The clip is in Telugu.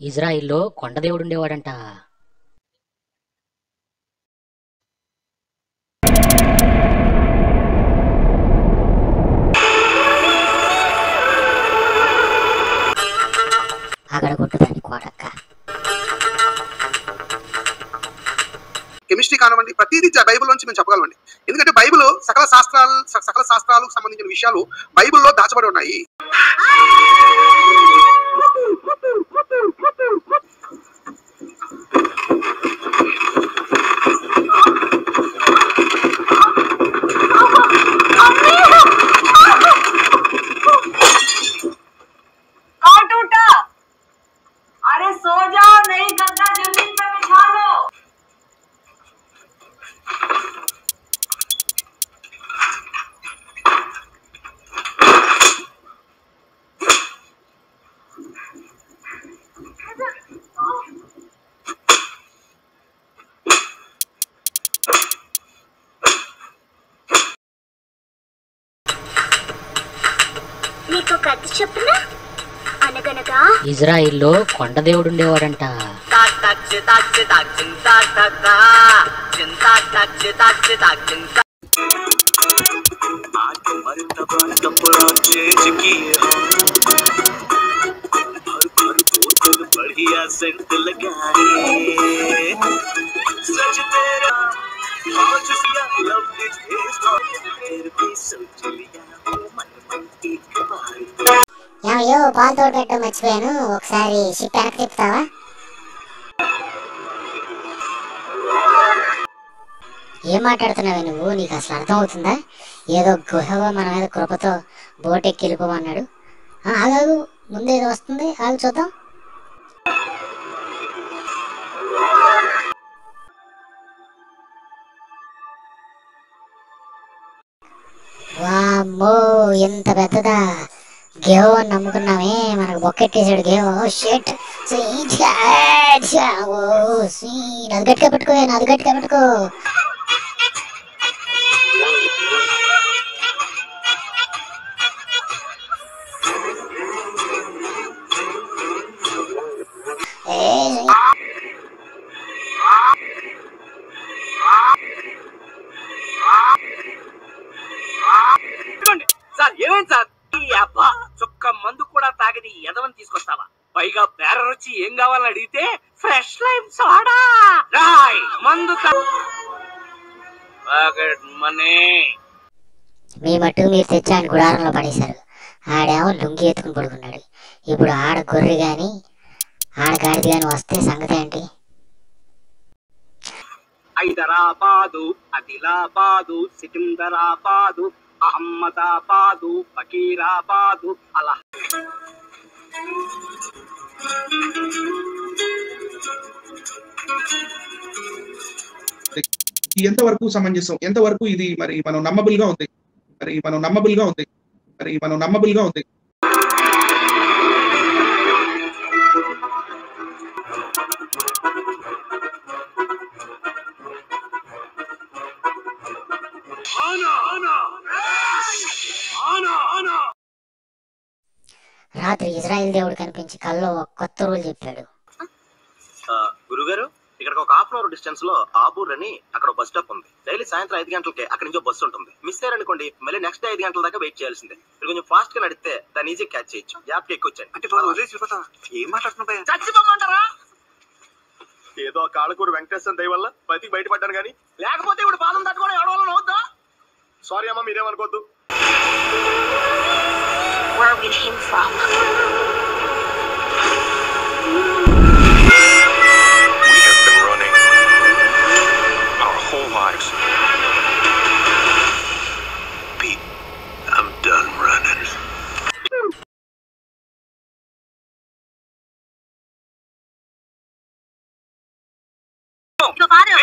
ఇజ్రాయిల్లో కొండదేవుడు ఉండేవాడంట. అక్కడ కొట్టుదాన్ని కోటక్క. కెమిస్ట్రీ కానివ్వండి, ప్రతిదీ బైబిల్ నుంచి మేము చెప్పగలమండి. ఎందుకంటే బైబిల్ సకల శాస్త్రాలకు సంబంధించిన విషయాలు బైబిల్లో దాచబడి ఉన్నాయి. अरे सो जाओ, नहीं गद्दा जमीन पे बिछा लो। నీకు కథ చెప్పనా? అనగనగా ఇజ్రాయిల్లో కొండదేవుడు ఉండేవాడంట. ఏమయ్యో పాలు తోడు పెట్టడం మర్చిపోయాను, ఒకసారి షిప్ వెనక్కి తిప్పుతావా? ఏం మాట్లాడుతున్నావే నువ్వు? నీకు అసలు అర్థం అవుతుందా? ఏదో గుహగా మన మీద కృపతో బోట్ ఎక్కి వెళ్ళిపోమన్నాడు. ఆగాగు, ముందేదో వస్తుంది, ఆగు చూద్దాం. వామ్మో, ఎంత పెద్దదా! గేవో అని నమ్ముకున్నామే, మనకు బొక్కెట్టేసాడు గేవో. షెట్, అది గట్టిగా పెట్టుకో, అది గట్టిగా పెట్టుకో. సార్ ఏమైంది సార్? ఈ అబ్బా చుక్క మందు కూడా తాగని ఎదవని తీసుకొస్తావా? పైగా బేరర్ వచ్చి ఏం కావాలని అడిగితే ఫ్రెష్ లైమ్ సోడా రాయ్ మందు మనీ. మీ మట్టుకు మీరు తెచ్చి ఆయన గుడారంలో పడేశారు. ఆడేమో లుంగి ఎత్తుకుని పడుకున్నాడు. ఇప్పుడు ఆడ గొర్రె గాని ఆడ గాడిది గాని వస్తే సంగతి ఏంటి? హైదరాబాదు, ఆదిలాబాదు, సికింద్రాబాదు, అహ్మదాబాదు, ఫకీరాబాదు, అలా ఎంతవరకు సమంజసం, ఎంతవరకు ఇది మరి మనం నమ్మబుల్ గా ఉంది, రాత్రి ఇజ్రాయెల్ దేవుడు కనిపించి కల్లో ఒక కొత్త రూల్ చెప్పాడు. గురుగారు, ఇక్కడ ఒక హాఫ్ అవర్ డిస్టెన్స్ లో ఆబూర్ అని అక్కడ బస్ స్టాప్ ఉంది. డైలీ సాయంత్రం 5 గంటలకి అక్కడి నుంచి బస్సు ఉంటుంది. మిస్ అయ్యారనుకోండి, మళ్ళీ నెక్స్ట్ 5 గంటల దాకా వెయిట్ చేయాల్సిందే. మీరు కొంచెం ఫాస్ట్ గా నడిస్తే దాన్ని ఈజీ క్యాచ్ చేయొచ్చు. యాప్ ఎక్కువచ్చాను అంటే ఏం మాట్లాడుతున్నా చచ్చిపోమంటారా? ఏదో కాళ్ళకూరు వెంకటేశ్వర దయ వల్ల బతికి బయటపడ్డాను కానీ, లేకపోతే ఇప్పుడు బాధం తట్టుకోవడం ఎవడవాలని అవుద్దా? సారీ అమ్మా, మీరేమనుకోద్దు. Where we came from. We have been running our whole lives. Pete, I'm done running. Your father.